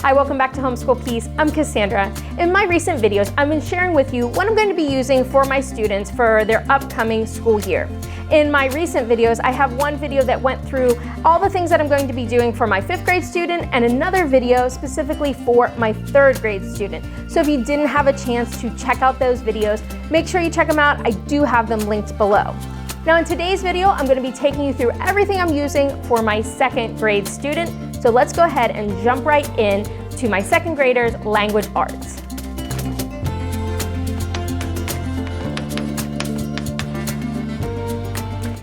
Hi, welcome back to Homeschool Peace. I'm Cassandra. In my recent videos, I've been sharing with you what I'm going to be using for my students for their upcoming school year. In my recent videos, I have one video that went through all the things that I'm going to be doing for my 5th grade student and another video specifically for my 3rd grade student. So if you didn't have a chance to check out those videos, make sure you check them out. I do have them linked below. Now in today's video, I'm going to be taking you through everything I'm using for my 2nd grade student. So let's go ahead and jump right in to my 2nd graders' language arts.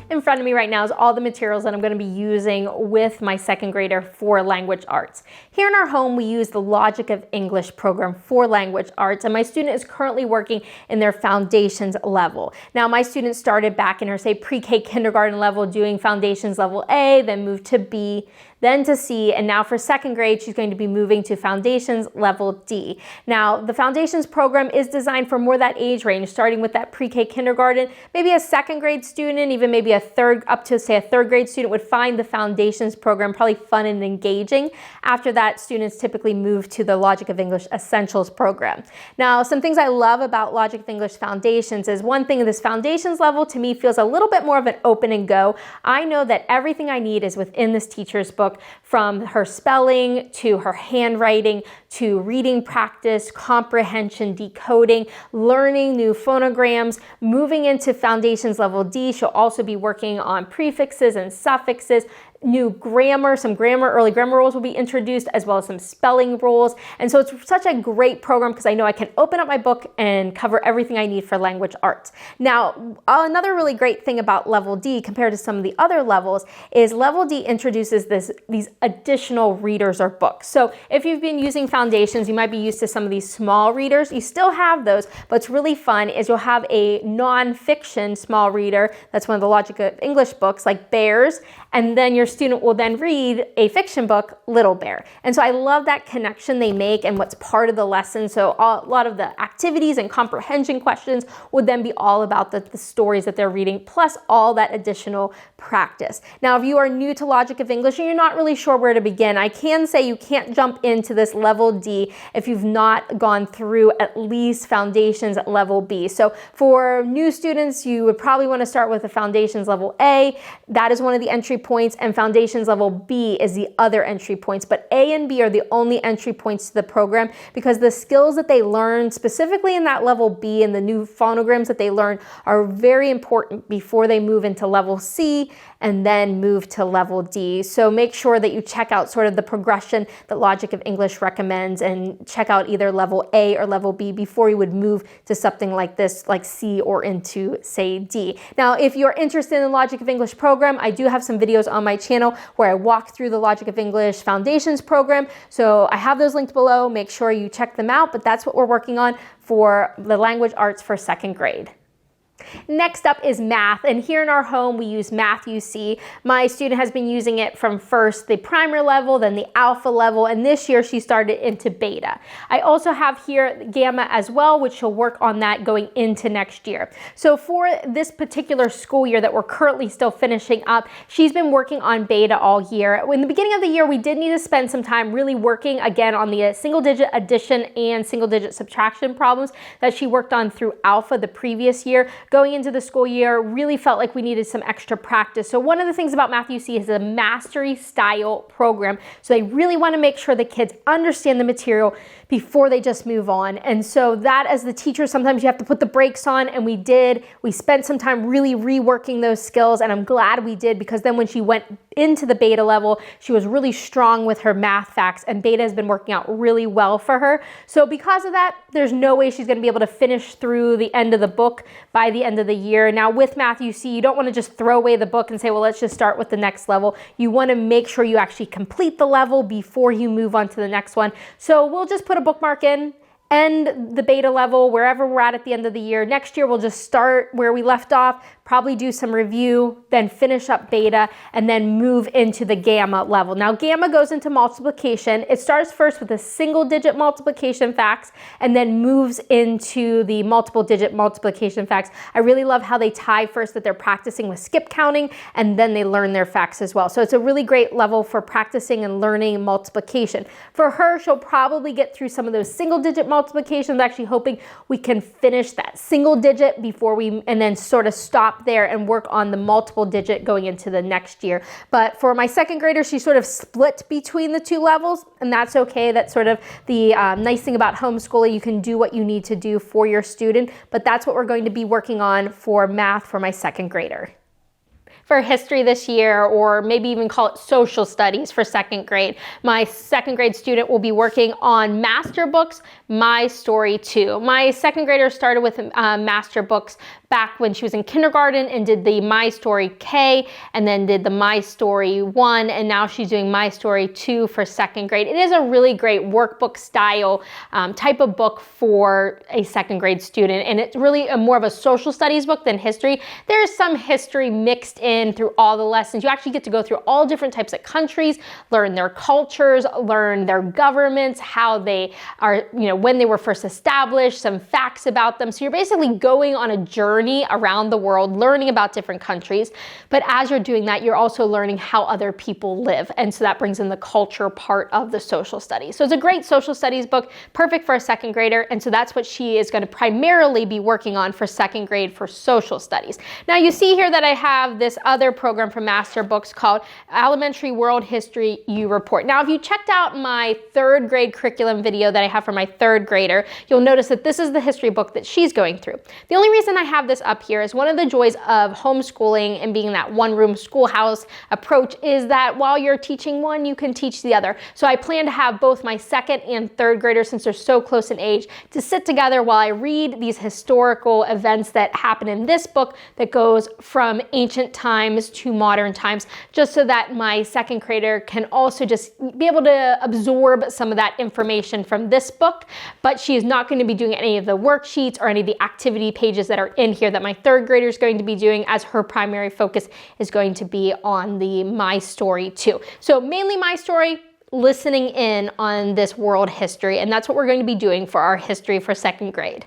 In front of me right now is all the materials that I'm going to be using with my 2nd grader for language arts. Here in our home, we use the Logic of English program for language arts, and my student is currently working in their foundations level. Now, my student started back in her, say, pre-K kindergarten level doing foundations level A, then moved to B, then to C, and now for 2nd grade, she's going to be moving to foundations level D. Now, the foundations program is designed for more that age range, starting with that pre-K kindergarten. Maybe a 2nd grade student, even maybe a 3rd, up to say a 3rd grade student would find the foundations program probably fun and engaging. After that, students typically move to the Logic of English Essentials program. Now, some things I love about Logic of English Foundations is one thing, this foundations level to me feels a little bit more of an open and go. I know that everything I need is within this teacher's book, from her spelling to her handwriting to reading practice, comprehension, decoding, learning new phonograms. Moving into foundations level D, she'll also be working on prefixes and suffixes, new grammar, some early grammar rules will be introduced, as well as some spelling rules. And so it's such a great program because I know I can open up my book and cover everything I need for language arts. Now, another really great thing about level D compared to some of the other levels is level D introduces these additional readers or books. So if you've been using foundations, you might be used to some of these small readers. You still have those, but what's really fun is you'll have a non-fiction small reader. That's one of the Logic of English books like Bears, and then your student will then read a fiction book, Little Bear. And so I love that connection they make and what's part of the lesson. So a lot of the activities and comprehension questions would then be all about the stories that they're reading, plus all that additional practice. Now, if you are new to Logic of English and you're not really sure where to begin, I can say you can't jump into this level D if you've not gone through at least foundations at level B. So for new students, you would probably want to start with a foundations level A. That is one of the entry points, and foundations level B is the other entry points. But A and B are the only entry points to the program because the skills that they learn specifically in that level B and the new phonograms that they learn are very important before they move into level C and then move to level D. So make sure that you check out sort of the progression that Logic of English recommends and check out either level A or level B before you would move to something like this, like C or into, say, D. Now, if you're interested in the Logic of English program, I do have some videos on my channel where I walk through the Logic of English Foundations program. So I have those linked below. Make sure you check them out, but that's what we're working on for the language arts for 2nd grade. Next up is math, and here in our home we use Math UC. My student has been using it from first the primer level, then the alpha level, and this year she started into beta. I also have here gamma as well, which she'll work on that going into next year. So for this particular school year that we're currently still finishing up, she's been working on beta all year. In the beginning of the year, we did need to spend some time really working again on the single digit addition and single digit subtraction problems that she worked on through alpha the previous year. Going into the school year, really felt like we needed some extra practice. So one of the things about Math UC is a mastery style program. So they really want to make sure the kids understand the material before they just move on. And so that, as the teacher, sometimes you have to put the brakes on, and we did. We spent some time really reworking those skills, and I'm glad we did, because then when she went into the beta level, she was really strong with her math facts, and beta has been working out really well for her. So because of that, there's no way she's going to be able to finish through the end of the book by the end of the year. Now with Math UC, you don't want to just throw away the book and say, well, let's just start with the next level. You want to make sure you actually complete the level before you move on to the next one. So we'll just put a bookmark in end the beta level wherever we're at the end of the year. Next year, we'll just start where we left off, probably do some review, then finish up beta, and then move into the gamma level. Now, gamma goes into multiplication. It starts first with a single-digit multiplication facts and then moves into the multiple-digit multiplication facts. I really love how they tie first that they're practicing with skip counting, and then they learn their facts as well. So it's a really great level for practicing and learning multiplication. For her, she'll probably get through some of those single-digit multiplications, actually hoping we can finish that single digit and then sort of stop there and work on the multiple digit going into the next year. But for my second grader, she sort of split between the two levels, and that's okay. That's sort of the nice thing about homeschooling. You can do what you need to do for your student, but that's what we're going to be working on for math for my second grader. For history this year, or maybe even call it social studies for second grade, my second grade student will be working on master books, My Story 2. My second grader started with master books back when she was in kindergarten and did the My Story K and then did the My Story 1, and now she's doing My Story 2 for second grade. It is a really great workbook style type of book for a second grade student, and it's really more of a social studies book than history. There's some history mixed in through all the lessons. You actually get to go through all different types of countries, learn their cultures, learn their governments, how they are, when they were first established, some facts about them. So you're basically going on a journey around the world, learning about different countries. But as you're doing that, you're also learning how other people live. And so that brings in the culture part of the social studies. So it's a great social studies book, perfect for a second grader. And so that's what she is going to primarily be working on for second grade for social studies. Now you see here that I have this other program for master books called Elementary World History U Report. Now, if you checked out my third grade curriculum video that I have for my third grader, you'll notice that this is the history book that she's going through. The only reason I have this up here is one of the joys of homeschooling and being that one-room schoolhouse approach is that while you're teaching one, you can teach the other. So I plan to have both my second and third graders, since they're so close in age, to sit together while I read these historical events that happen in this book that goes from ancient times to modern times, just so that my second grader can also just be able to absorb some of that information from this book. But she is not going to be doing any of the worksheets or any of the activity pages that are in here that my third grader is going to be doing, as her primary focus is going to be on the My Story 2. So mainly My Story, listening in on this world history, and that's what we're going to be doing for our history for second grade.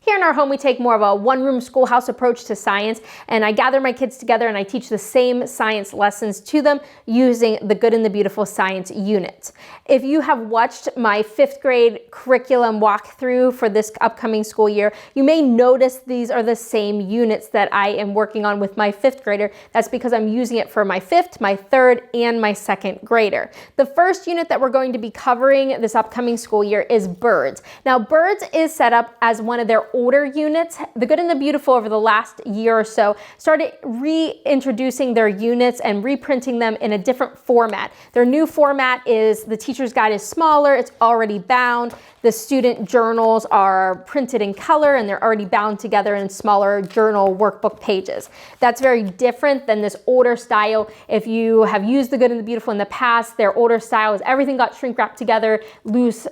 Here in our home, we take more of a one-room schoolhouse approach to science, and I gather my kids together and I teach the same science lessons to them using the Good and the Beautiful science unit. If you have watched my fifth grade curriculum walkthrough for this upcoming school year, you may notice these are the same units that I am working on with my fifth grader. That's because I'm using it for my fifth, my third, and my second grader. The first unit that we're going to be covering this upcoming school year is birds. Now, birds is set up as one of their older units. The Good and the Beautiful over the last year or so started reintroducing their units and reprinting them in a different format. Their new format is the teacher's guide is smaller, it's already bound. The student journals are printed in color and they're already bound together in smaller journal workbook pages. That's very different than this older style. If you have used the Good and the Beautiful in the past, their older style is everything got shrink wrapped together, loose,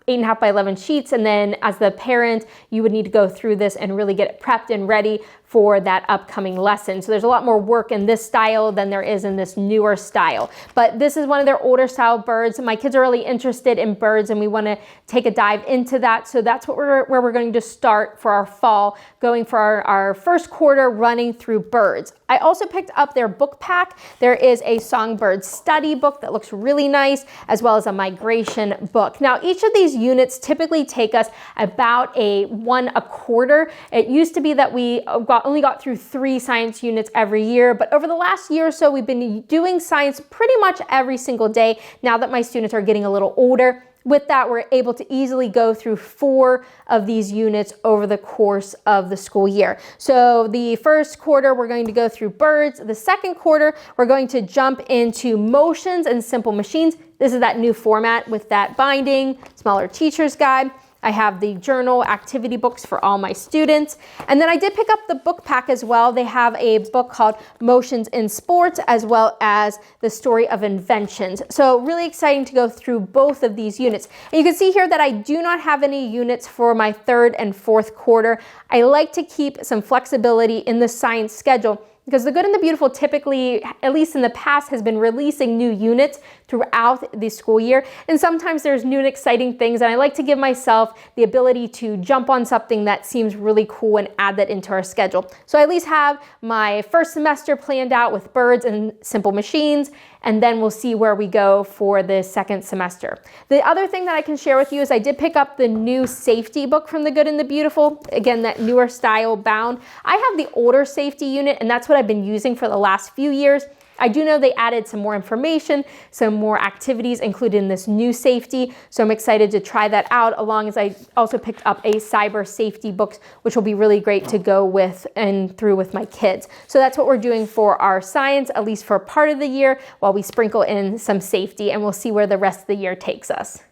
8.5 by 11 sheets, and then as the parent, you would need to go through this and really get it prepped and ready for that upcoming lesson. So there's a lot more work in this style than there is in this newer style. But this is one of their older style birds. My kids are really interested in birds and we want to take a dive into that. So that's where we're going to start for our fall, going for our first quarter running through birds. I also picked up their book pack. There is a songbird study book that looks really nice, as well as a migration book. Now, each of these units typically take us about one a quarter. It used to be that we only got through 3 science units every year, but over the last year or so, we've been doing science pretty much every single day now that my students are getting a little older. With that, we're able to easily go through 4 of these units over the course of the school year. So the first quarter, we're going to go through birds. The second quarter, we're going to jump into motions and simple machines. This is that new format with that binding, smaller teacher's guide. I have the journal activity books for all my students. And then I did pick up the book pack as well. They have a book called Motions in Sports, as well as the Story of Inventions. So really exciting to go through both of these units. And you can see here that I do not have any units for my third and fourth quarter. I like to keep some flexibility in the science schedule, because The Good and the Beautiful typically, at least in the past, has been releasing new units throughout the school year. And sometimes there's new and exciting things, and I like to give myself the ability to jump on something that seems really cool and add that into our schedule. So I at least have my first semester planned out with birds and simple machines, and then we'll see where we go for the second semester. The other thing that I can share with you is I did pick up the new safety book from The Good and the Beautiful. Again, that newer style bound. I have the older safety unit, and that's what I've been using for the last few years. I do know they added some more information, some more activities included in this new safety, so I'm excited to try that out, along as I also picked up a cyber safety book, which will be really great to go with and through with my kids. So that's what we're doing for our science, at least for part of the year, while we sprinkle in some safety, and we'll see where the rest of the year takes us.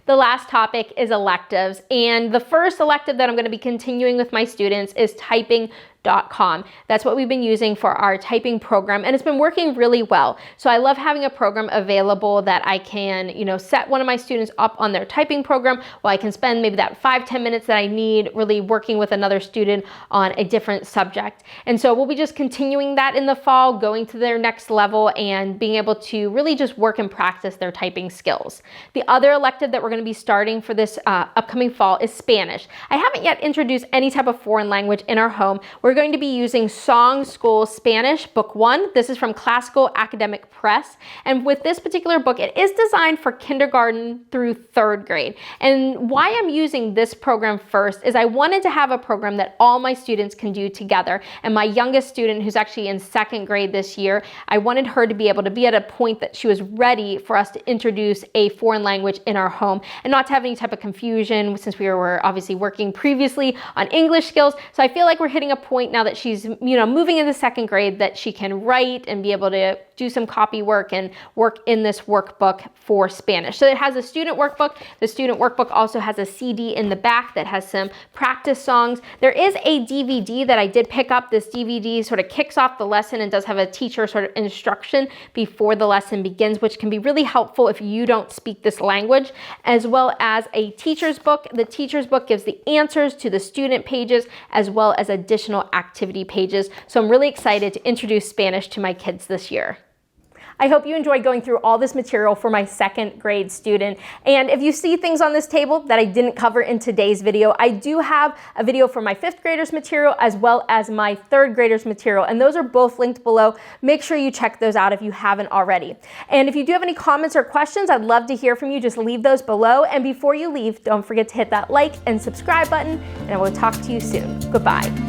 The last topic is electives, and the first elective that I'm going to be continuing with my students is typing.com. That's what we've been using for our typing program, and it's been working really well. So I love having a program available that I can, set one of my students up on their typing program, while I can spend maybe that 5-10 minutes that I need really working with another student on a different subject. And so we'll be just continuing that in the fall, going to their next level and being able to really just work and practice their typing skills. The other elective that we're going to be starting for this upcoming fall is Spanish. I haven't yet introduced any type of foreign language in our home. We're going to be using Song School Spanish Book 1. This is from Classical Academic Press. And with this particular book, it is designed for kindergarten through third grade. And why I'm using this program first is I wanted to have a program that all my students can do together. And my youngest student, who's actually in second grade this year, I wanted her to be able to be at a point that she was ready for us to introduce a foreign language in our home and not to have any type of confusion, since we were obviously working previously on English skills. So I feel like we're hitting a point now that she's moving into second grade, that she can write and be able to do some copy work and work in this workbook for Spanish. So it has a student workbook. The student workbook also has a CD in the back that has some practice songs. There is a DVD that I did pick up. This DVD sort of kicks off the lesson and does have a teacher sort of instruction before the lesson begins, which can be really helpful if you don't speak this language, as well as a teacher's book. The teacher's book gives the answers to the student pages, as well as additional activity pages. So I'm really excited to introduce Spanish to my kids this year. I hope you enjoyed going through all this material for my second grade student. And if you see things on this table that I didn't cover in today's video, I do have a video for my fifth graders material as well as my third graders material. And those are both linked below. Make sure you check those out if you haven't already. And if you do have any comments or questions, I'd love to hear from you. Just leave those below. And before you leave, don't forget to hit that like and subscribe button. And I will talk to you soon. Goodbye.